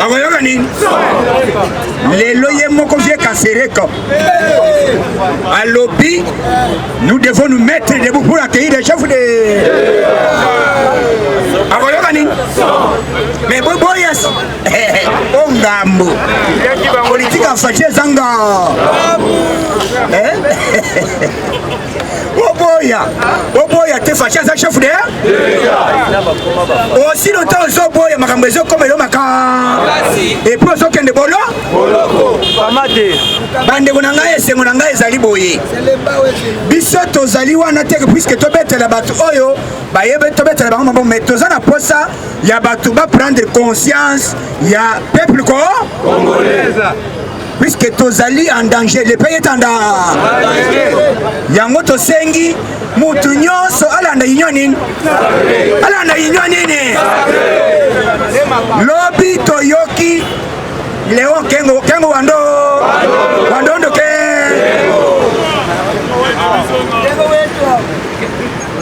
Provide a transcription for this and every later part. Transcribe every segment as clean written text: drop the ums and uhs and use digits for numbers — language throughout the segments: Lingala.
akoyoka nini lelo ye moko vie Kasereka alobi nous devons nous mettre debout pour accueillir les chefs de akoyoka nini mais boyas ongambo politique en fâché zanga Oboya te fâché za chef de aussi longtemps ozoboya makambo ezokoma elo maka et puis ozokende bolo bandeko na ngai esengo na ngai ezali boye biso tozali wana te puisque tobetela bato oyo bayebe tobetela bango mambo mais toza na posa ya bato baprendre conscience ya peuple congolais puisque tozali en danger, le pays est en danger. Yango tosengi mutu nyonso alanda inyonini. Alanda inyonini. Lobi toyoki Léon Kengo Wando ndoke.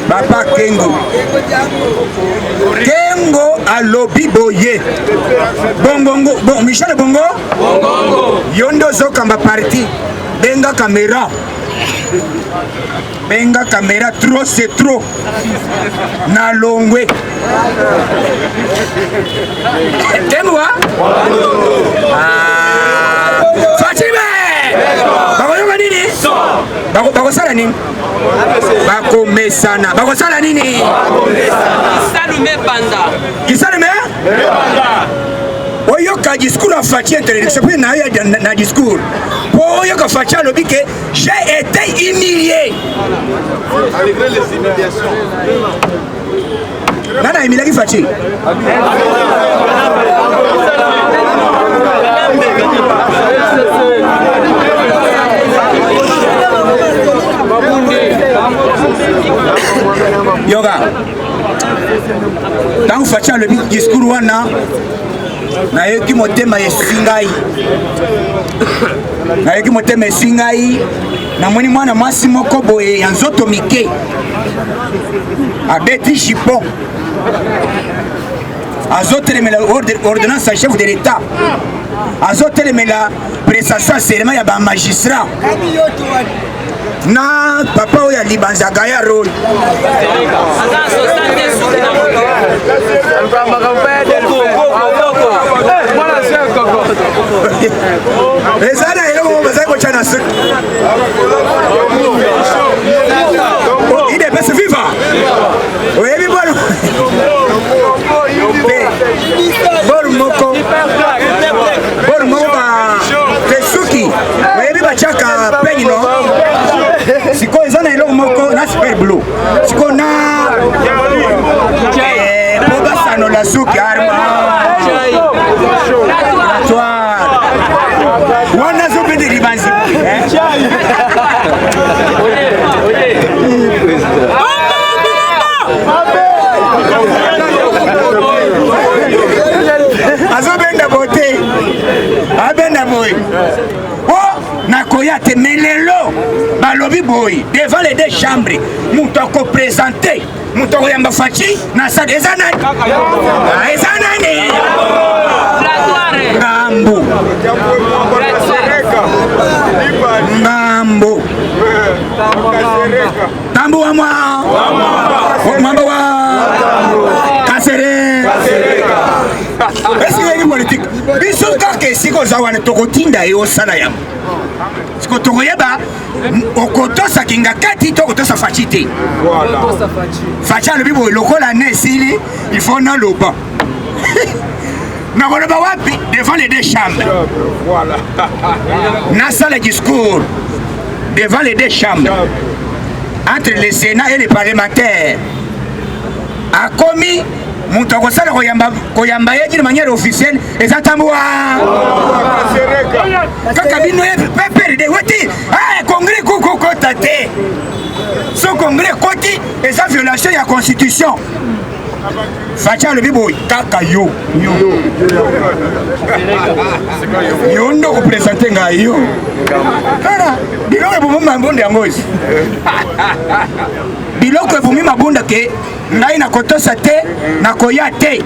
Papa Kengo alobi boye bon Michel Bongo yondo zokamba parti benga caméra trop c'est trop na longwe Kengo Fatime bakoyoka nini bakosala nini bakomesana bakosala nini kisalume oyoka discours a Fachi intellectuel puis na discours po oyoka Fachi alobi que j'ai été humilié malgré les humiliations nana humiliaki Fachi yoga tant Fachi alobi discours wana na yoki motema esingai na moni mwana mwasi moko boye ya nzoto mike abeti chipon azotelemela ordonnance à chef de l'état azotelemela prestation ya serment ya bamagistrat na papa oyo alibanzaka ya role ezana eloko bazali kotyana suki idepesi viva oyebi bolu moko pesuki oyebi batyaka peñino sikoyo eza na eloko moko na super blue sikoyo na po basanola suki wana zobende libanzi azobenda bote abenda boy nakoya te melelo balobi boy devant les deux chambres mutu akopresente mutu akoyamba Fachi na sade eza nani ngambo tambo wa mwamba wa Kasereka esi politique biso kaka esiko za wana tokotinda ye osala yango siko tokoyeba okotosa kinga kati tokotosa Fachi te Fachi alobi boye lokola ne esili il faut naloba nakoloba wapi devant les deux chambres nasala discours devant les deux chambres entre le Sénat et les parlementaires akomi mutu akosala koyamba ye d'une manière officielle eza tambwa kaka bino ye PPRD weti congrès kota te so congrès koti eza violation ya constitution Fachi alobi boy kaka yo ndo kopresente ngai yo kala biloko ebomoma mbonde yango esi biloko ebumi mabunda ke ngai nakotosa te nakoya te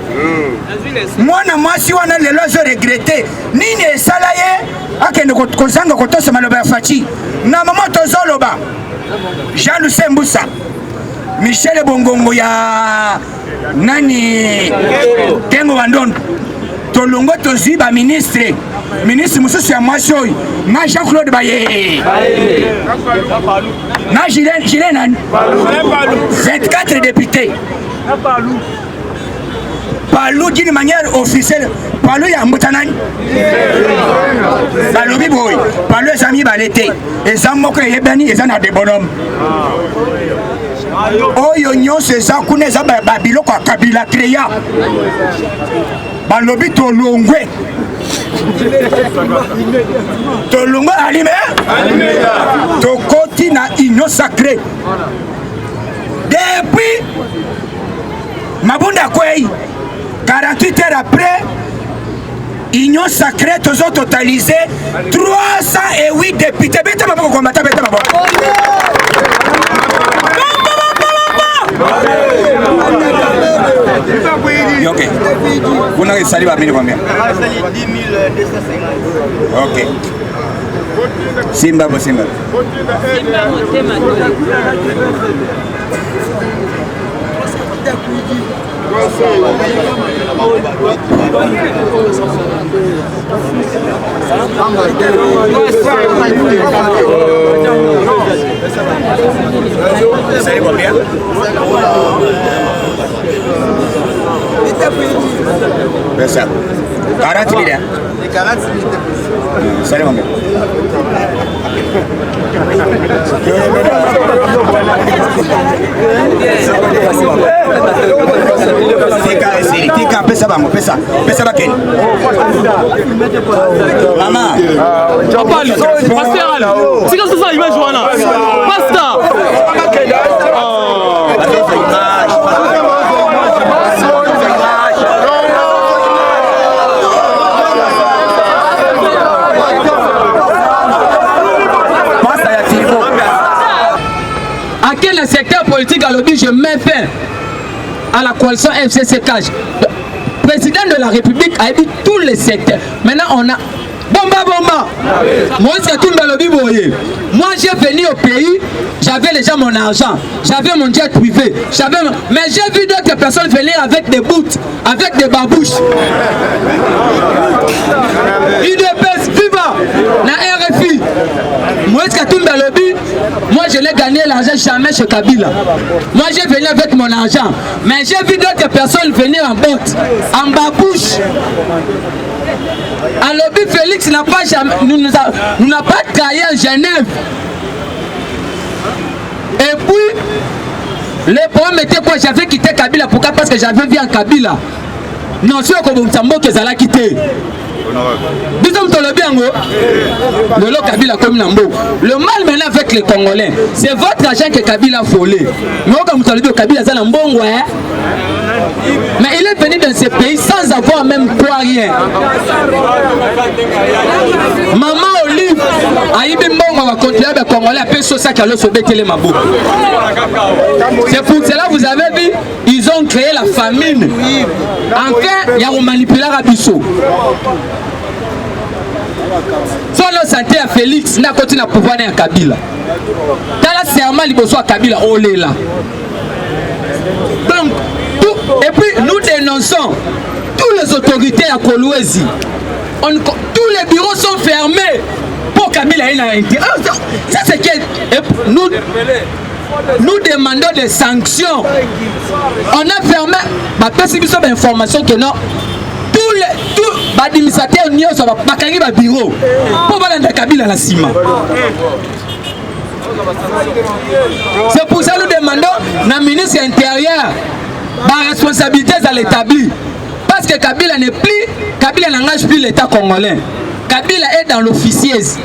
mwana mwasi wana lelo azo regrete nini esala ye akende kozanga kotosa maloba ya Faci na mama tozoloba Jean Lucien Mbusa Michel Bongongo ya nani Kengo Wandondo tolongo tozwi ba ministre mususu ya mwasi oyo na Jean-Claude Baye na Gilles nani 24 députés Palou d'une manière officielle Palou ya mbutanani balobi boy Palou ezami balete eza moko eyebani eza na de bonhomme oyo nyonso eza kuna eza babiloko ya Kabila créa balobi tolongwe alime tokoti na union sacrée depuis mabunda kwei 48 heures après union sacrée tozo totalisé 308 députés beta maboko komata beta maboko ok vous n'avez sali ba mini combien 10 250 ok Simba Salut combien? Bersa 40 000 hein? 40 000. Salut combien? Tika pesa bango pesa bakeni mama Apali pasteur ala sika sasa image wana pasteur à quel secteur politique à l'objet je mets fin à la coalition FCC Cage. Président de la République a dit tous les secteurs. Maintenant on a bomba. Moi j'ai venu au pays, j'avais déjà mon argent, j'avais mon jet privé, mais j'ai vu d'autres personnes venir avec des boots, avec des babouches. UDPS, viva la RFI. Moi je l'ai gagné l'argent jamais chez Kabila. Moi j'ai venu avec mon argent, mais j'ai vu d'autres personnes venir en botte, en babouche. Alors Félix n'a pas jamais, nous n'a pas trahi en Genève. Et puis les problèmes étaient quoi? J'avais quitté Kabila. Pourquoi? Parce que j'avais vu en Kabila. Non, c'est comme Mtambo que ça l'a quitté. Le mal maintenant avec les Congolais, c'est votre argent que Kabila a volé. Mais il est venu dans ce pays sans avoir même quoi rien. Maman Olive c'est pour cela vous avez vu, ils ont créé la famine. Enfin, il y a un manipulateur à Bissot. Son santé à Félix n'a continué à pouvoir à Kabila. Dans la serment liboso à Kabila, on est là. Donc, et puis nous dénonçons toutes les autorités à Kolwezi. Tous les bureaux sont fermés pour Kabila. Ça c'est que nous demandons des sanctions. On a fermé ma perception d'information que non. Tous les administrateurs n'y ont pas de bureau pour voir la Kabila la cima. C'est pour ça que nous demandons la ministre intérieure la responsabilité à l'établir. Parce que Kabila n'engage plus l'État congolais. Kabila est dans l'officieuse.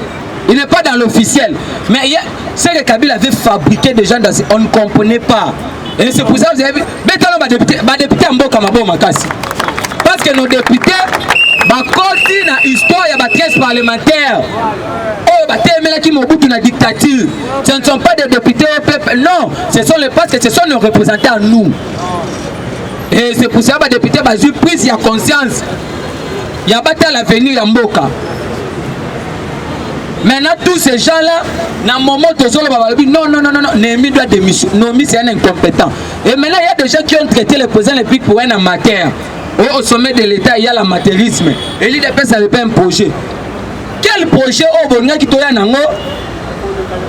Il n'est pas dans l'officiel. Mais c'est que Kabila avait fabriqué des gens dans ce... On ne comprenait pas. Et c'est pour ça que vous avez vu. Député Mboka Mabo Makasi. Parce que nos députés, côté dans l'histoire, il y a 13 parlementaires. Oh, qui Mobutu na dictature. Ce ne sont pas des députés au peuple. Non, ce sont les parce que ce sont nos représentants à nous. Et c'est pour ça que les députés ont pris la conscience. Il y a pas l'avenir à Mboka. Maintenant, tous ces gens-là, dans le moment où ils non, Némi doit démissionner. Némi, c'est un incompétent. Et maintenant, il y a des gens qui ont traité le président de la République pour un amateur. Au sommet de l'État, il y a l'amateurisme. Et l'IDP, ça n'est pas un projet. Quel projet au Bonga qui toya nango?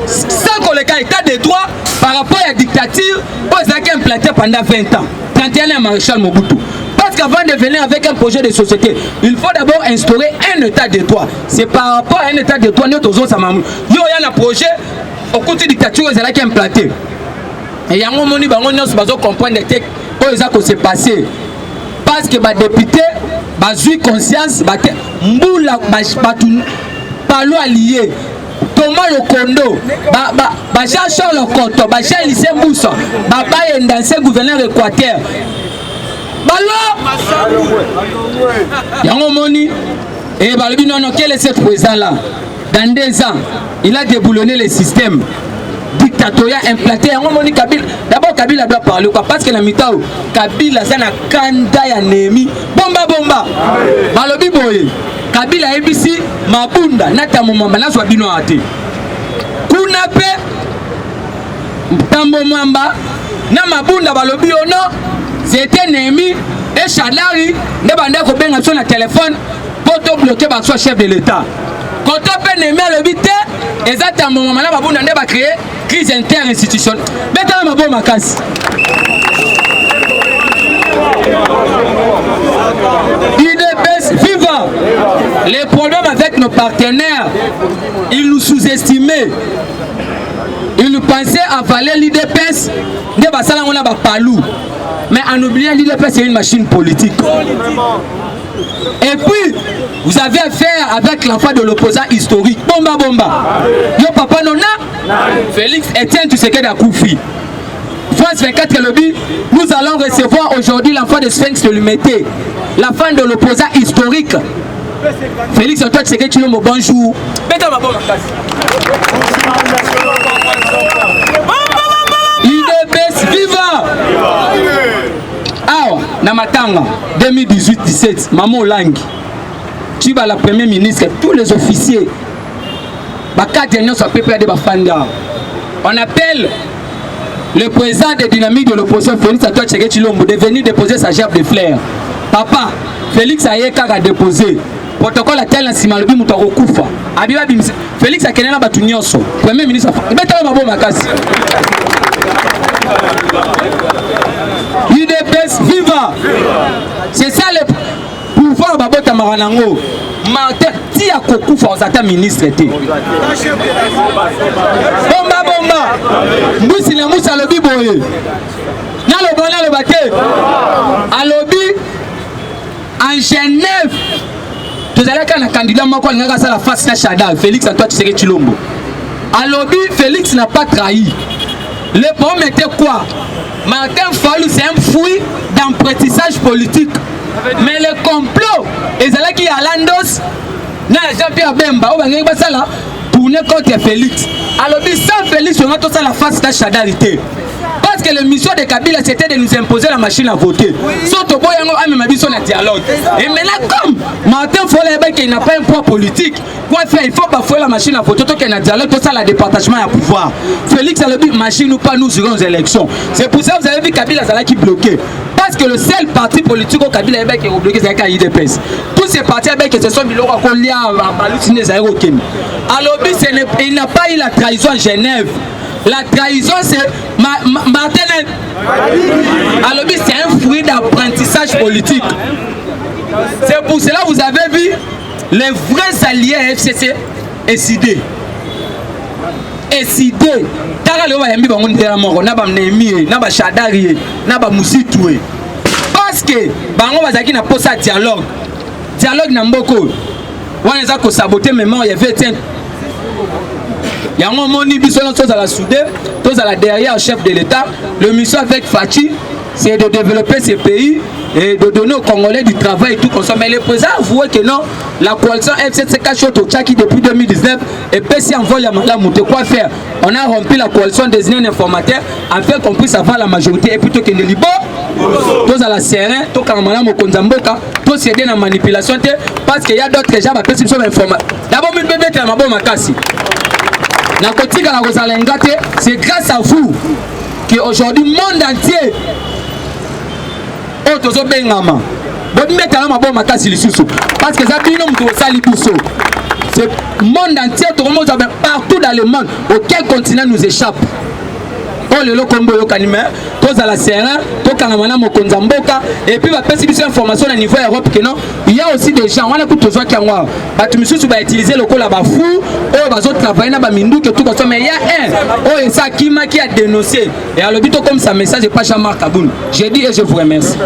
Sans que le cas état de droit par rapport à la dictature, ils ont implanté pendant 20 ans. 31 ans, Maréchal Mobutu. Parce qu'avant de venir avec un projet de société, il faut d'abord instaurer un état de droit. C'est par rapport à un état de droit, nous tous ensemble. Il y a un projet, au côté de la dictature, ils ont implanté. Et il y a un moment où ils ont compris ce qui s'est passé. Parce que les députés ont eu conscience, Mboula, Palo allié, Thomas Lokondo, Jean-Charles Lokoto, Jean Lycée Moussa, l'ancien gouverneur équateur. Il y a un moment et non, quel est ce président-là? Dans 2 ans, il a déboulonné le système dictatorial implanté. D'abord, Kabila doit parler quoi? Parce que la mitao, Kabila, c'est un kanda ya Némi. Bomba. Balobi boye. Kabila ebisi mabunda nata momamba na so bino ate. Kuna pe tambo mwamba na mabunda balobi ono c'était Némi et Chadari ne bande ko benga sur le téléphone pour te bloquer par soit chef de l'État. Quand on peut Némi le bité exactement moment na mabunda ne ba créer crise interinstitutionnelle. Beta mabo makasi. IDPS vivant. Les problèmes avec nos partenaires, ils nous sous-estimaient. Ils nous pensaient avaler l'IDPS, mais en oubliant l'IDPS, c'est une machine politique. Et puis, vous avez affaire avec l'enfant de l'opposant historique. Bomba. Yo papa nona, Félix Etienne Tshisekedi Akoufi. France 24 lobby, nous allons recevoir aujourd'hui l'enfant de Sphinx de l'Humété, l'enfant de l'opposant historique. Félix Antoine Tshisekedi Tshilombo, bonjour. IDPS viva. Ah, Namatanga 2018-17, Maman Olangi, tu vas la première ministre, tous les officiers, on appelle le président des dynamiques de l'opposition Félix Antoine Tshisekedi Tshilombo de venir déposer sa gerbe de fleurs. Papa, Félix a déposé. Protocole à tel ainsi malbi Moutaro Koufa. Félix a kenena Batunyoso. Premier ministre. UDPS viva. C'est ça le pouvoir Babota Maranango. Martin Tia Kokoufa aux atta ministre. Bomba. Mousi na moussa lobi boye. Na le bate. A lobby en Genève. Vous allez quand un candidat m'a la face de Chada, Félix Antoine Tshisekedi Tshilombo. À lobby, Félix n'a pas trahi. Le problème était quoi? Martin Fayulu, c'est un fruit d'apprentissage politique. Mais le complot, ils allaient qui à Landos, Jean-Pierre Bemba, on va tourner contre Félix. À lobby, sans Félix, on a tout ça la face de Chada. Parce que la mission de Kabila c'était de nous imposer la machine à voter. Surtout pour un dialogue. Et maintenant, comme Martin Fayulu qui n'a pas un poids politique, quoi faire? Il faut bafouer la machine à voter. Tout qu'il y a un dialogue, tout ça, le département à pouvoir. Félix a le but, machine ou pas, nous irons aux élections. C'est pour ça que vous avez vu Kabila qui est bloqué. Parce que le seul parti politique au Kabila qui est bloqué, c'est l'IDPS. Tous ces partis qui se sont mis à Baloutsine, alors il n'a pas eu la trahison à Genève. La trahison, c'est Martin. Alors, c'est un fruit d'apprentissage politique. C'est pour cela que vous avez vu les vrais alliés à FCC SID. SID. Parce que Bango Bazaki n'a pas ça dialogue. Dialogue n'a pas beaucoup. On a ko saboter mémoire, il y avait il y a un moment où nous à la soudée, tous à la derrière chef de l'État. Le mission avec Fachi, c'est de développer ces pays et de donner aux Congolais du travail et tout comme ça. Mais le président avoué que non, la coalition FCCK Choto Tchaki depuis 2019 et PC envoie la montée. Quoi faire? On a rempli la coalition désignée un informateur afin qu'on puisse avoir la majorité et plutôt que de libo. Tous à la serein, tous quand on a mon konzamboka, tous céder dans la manipulation parce qu'il y a d'autres gens qui peuvent se information. D'abord, je vais mettre ma bonne makasi. C'est grâce à vous qu'aujourd'hui, le monde entier, parce que ça c'est le monde entier, partout dans le monde, aucun continent nous échappe. Oh le combo yo kanime tous à la serein to kanamana mokonza mboka et puis va passer des informations au niveau Europe que non il y a aussi des gens on a tout besoin qui en va tu me suis va utiliser le col là-bas fou oh va autres travailler na ba mindu que tout comme ça mais il y a un oh et ça qui a dénoncé et alors but comme ça message pas Jean-Marc Kaboul j'ai dit et je vous remercie.